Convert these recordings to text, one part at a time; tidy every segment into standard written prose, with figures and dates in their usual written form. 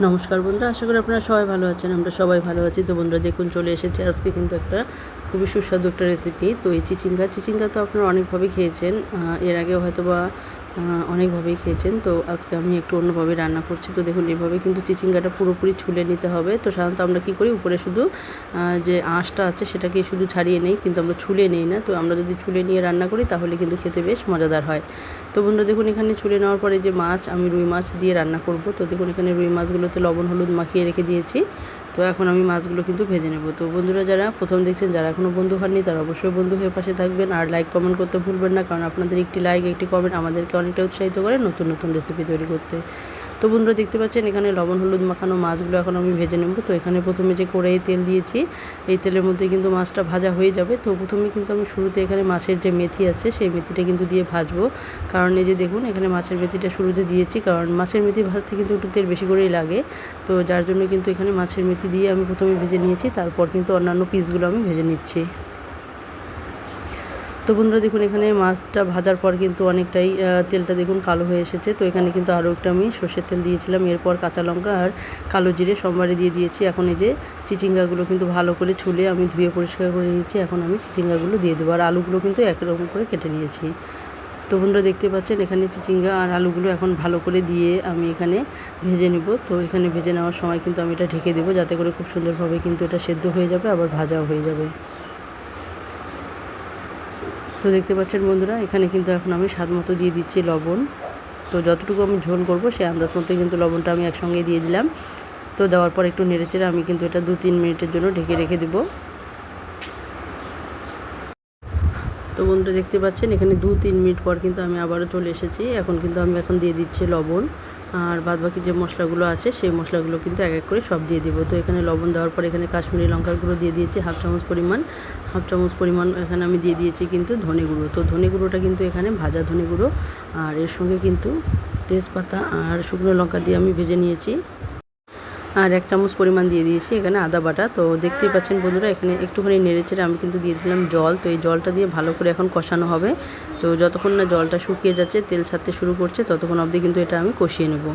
নমস্কার বন্ধুরা, আশা করি আপনারা সবাই ভালো আছেন। আমরা সবাই ভালো আছি। তো বন্ধুরা দেখুন, চলে এসেছে আজকে কিন্তু একটা খুবই সুস্বাদু একটা রেসিপি। তো এই চিচিঙ্গা তো আপনারা অনেকভাবেই খেয়েছেন, এর আগেও হয়তো বা অনেকভাবেই খেয়েছেন। তো আজকে আমি একটু অন্যভাবে রান্না করছি। তো দেখুন, এভাবে কিন্তু চিচিঙ্গাটা পুরোপুরি ছুলে নিতে হবে। তো সাধারণত আমরা কী করি, উপরে শুধু যে আঁশটা আছে সেটাকে শুধু ছাড়িয়ে নেই, কিন্তু আমরা ছুলে নেই না। তো আমরা যদি ছুলে নিয়ে রান্না করি তাহলে কিন্তু খেতে বেশ মজাদার হয়। তো বন্ধুরা দেখুন, এখানে ছুলে নেওয়ার পরে যে মাছ, আমি রুই মাছ দিয়ে রান্না করব। তো দেখুন, এখানে রুই মাছগুলোতে লবণ হলুদ মাখিয়ে রেখে দিয়েছি। তো এখন আমি মাছগুলো কিন্তু ভেজে নেব। তো বন্ধুরা যারা প্রথম দেখছেন, যারা এখনও বন্ধু হননি, তারা অবশ্যই বন্ধু হয়ে পাশে থাকবেন আর লাইক কমেন্ট করতে ভুলবেন না, কারণ আপনাদের একটি লাইক একটি কমেন্ট আমাদেরকে অনেকটা উৎসাহিত করে নতুন নতুন রেসিপি তৈরি করতে। তো বন্ধুরা দেখতে পাচ্ছেন, এখানে লবণ হলুদ মাখানো মাছগুলো এখন আমি ভেজে নেব। তো এখানে প্রথমে যে কড়াইয়ে তেল দিয়েছি, এই তেলের মধ্যে কিন্তু মাছটা ভাজা হয়ে যাবে। তো প্রথমে কিন্তু আমি শুরুতে এখানে মাছের যে মেথি আছে সেই মেথিটা কিন্তু দিয়ে ভাজবো। কারণ এই যে দেখুন, এখানে মাছের মেথিটা শুরুতে দিয়েছি, কারণ মাছের মেথি ভাজতে কিন্তু একটু তেল বেশি করেই লাগে। তো যার জন্য কিন্তু এখানে মাছের মেথি দিয়ে আমি প্রথমে ভেজে নিয়েছি, তারপর কিন্তু অন্যান্য পিসগুলো আমি ভেজে নিচ্ছি। তো বন্ধুরা দেখুন, এখানে মাছটা ভাজার পর কিন্তু অনেকটাই তেলটা দেখুন কালো হয়ে এসেছে। তো এখানে কিন্তু আরও একটা আমি সর্ষের তেল দিয়েছিলাম, এরপর কাঁচা লঙ্কা আর কালো জিরে সোমবারে দিয়ে দিয়েছি। এখন এই যে চিচিঙ্গাগুলো কিন্তু ভালো করে ছুলে আমি ধুয়ে পরিষ্কার করে নিয়েছি। এখন আমি চিচিঙ্গাগুলো দিয়ে দেবো, আর আলুগুলো কিন্তু একরকম করে কেটে নিয়েছি। তো বন্ধুরা দেখতে পাচ্ছেন, এখানে চিচিঙ্গা আর আলুগুলো এখন ভালো করে দিয়ে আমি এখানে ভেজে নেব। তো এখানে ভেজে নেওয়ার সময় কিন্তু আমি এটা ঢেকে দেবো, যাতে করে খুব সুন্দরভাবে কিন্তু এটা সেদ্ধ হয়ে যাবে, আবার ভাজাও হয়ে যাবে। তো দেখতে পাচ্ছেন বন্ধুরা, এখানে কিন্তু এখন আমি স্বাদ মতো দিয়ে দিচ্ছি লবণ। তো যতটুকু আমি ঝোল করব সেই আন্দাজ মতো কিন্তু লবণটা আমি একসঙ্গে দিয়ে দিলাম। তো দেওয়ার পর একটু নেড়েচেড়ে আমি কিন্তু এটা 2-3 মিনিটের জন্য ঢেকে রেখে দেবো। তো বন্ধুরা দেখতে পাচ্ছেন, এখানে 2-3 মিনিট পর কিন্তু আমি আবারও চলে এসেছি। এখন কিন্তু আমি দিয়ে দিচ্ছি লবণ, আর বাদবাকি যে মশলাগুলো আছে সেই মশলাগুলো কিন্তু এক এক করে সব দিয়ে দিব। তো এখানে লবণ দেওয়ার পর এখানে কাশ্মীরি লঙ্কার গুঁড়ো দিয়ে দিয়েছি হাফ চামচ পরিমাণ এখানে আমি দিয়ে দিয়েছি কিন্তু ধনে গুঁড়ো। তো ধনে গুঁড়োটা কিন্তু এখানে ভাজা ধনে গুঁড়ো, আর এর সঙ্গে কিন্তু তেজপাতা আর শুকনো লঙ্কা দিয়ে আমি ভেজে নিয়েছি। আর 1 চামচ পরিমাণ দিয়ে দিয়েছি এখানে আদা বাটা। তো দেখতেই পাচ্ছেন বন্ধুরা, এখানে একটুখানি নেড়েচেড়ে আমি কিন্তু দিয়ে দিলাম জল। তো এই জলটা দিয়ে ভালো করে এখন কষানো হবে। তো যতক্ষণ না জলটা শুকিয়ে যাচ্ছে, তেল ছাড়তে শুরু করছে, ততক্ষণ অবধি কিন্তু এটা আমি কষিয়ে নেব।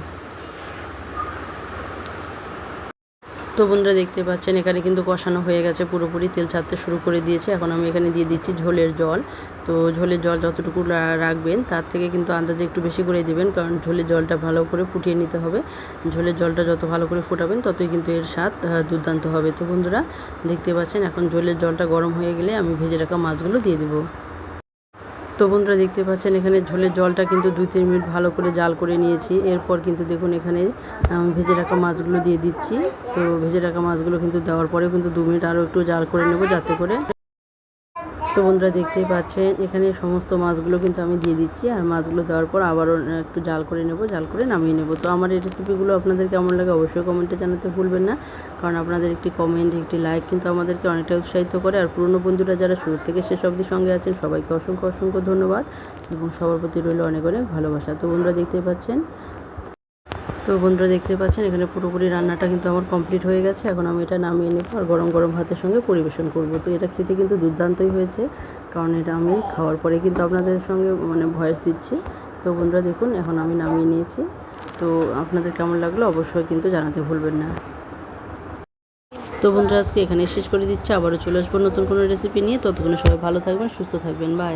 তো বন্ধুরা দেখতে পাচ্ছেন, এখানে কিন্তু কষানো হয়ে গেছে, পুরোপুরি তেল ছাড়তে শুরু করে দিয়েছে। এখন আমি এখানে দিয়ে দিচ্ছি ঝোলের জল। তো ঝোলের জল যতটুকু রাখবেন তার থেকে কিন্তু আন্দাজে একটু বেশি করে দেবেন, কারণ ঝোলের জলটা ভালো করে ফুটিয়ে নিতে হবে। ঝোলের জলটা যত ভালো করে ফোটাবেন ততই কিন্তু এর স্বাদ দুর্দান্ত হবে। তো বন্ধুরা দেখতে পাচ্ছেন, এখন ঝোলের জলটা গরম হয়ে গেলে আমি ভেজে রাখা মাছগুলো দিয়ে দেবো। তো বন্ধুরা দেখতে পাচ্ছেন, এখানে ঝোলের জলটা কিন্তু 2-3 মিনিট ভালো করে জাল করে নিয়েছি। এরপর কিন্তু দেখুন, এখানে ভেজে রাখা মাছগুলো দিয়ে দিচ্ছি। তো ভেজে রাখা মাছগুলো কিন্তু দেওয়ার পরে কিন্তু 2 মিনিট আরও একটু জাল করে নেব, যাতে করে। তো বন্ধুরা দেখতেই পাচ্ছেন, এখানে সমস্ত মাছগুলো কিন্তু আমি দিয়ে দিচ্ছি, আর মাছগুলো দেওয়ার পর আবারও একটু জাল করে নেব, জাল করে নামিয়ে নেব। তো আমার এই রেসিপিগুলো আপনাদের কেমন লাগে অবশ্যই কমেন্টে জানাতে ভুলবেন না, কারণ আপনাদের একটি কমেন্ট একটি লাইক কিন্তু আমাদেরকে অনেকটা উৎসাহিত করে। আর পুরনো বন্ধুরা যারা শুরু থেকে শেষ অবধি সঙ্গে আছেন, সবাইকে অসংখ্য অসংখ্য ধন্যবাদ এবং সবার প্রতি রইল অনেক অনেক ভালোবাসা। তো বন্ধুরা দেখতেই পাচ্ছেন, এখানে পুরোপুরি রান্নাটা কিন্তু আমার কমপ্লিট হয়ে গেছে। এখন আমি এটা নামিয়ে নেব আর গরম গরম ভাতের সঙ্গে পরিবেশন করব। তো এটা খেতে কিন্তু দুর্দান্তই হয়েছে, কারণ এটা আমি খাওয়ার পরে কিন্তু আপনাদের সঙ্গে ভয়েস দিচ্ছি। তো বন্ধুরা দেখুন, এখন আমি নামিয়ে নিয়েছি। তো আপনাদের কেমন লাগলো অবশ্যই কিন্তু জানাতে ভুলবেন না। তো বন্ধুরা আজকে এখানে শেষ করে দিচ্ছি, আবারও চলে আসবো নতুন কোনো রেসিপি নিয়ে। ততক্ষণে সবাই ভালো থাকবেন, সুস্থ থাকবেন, বাই।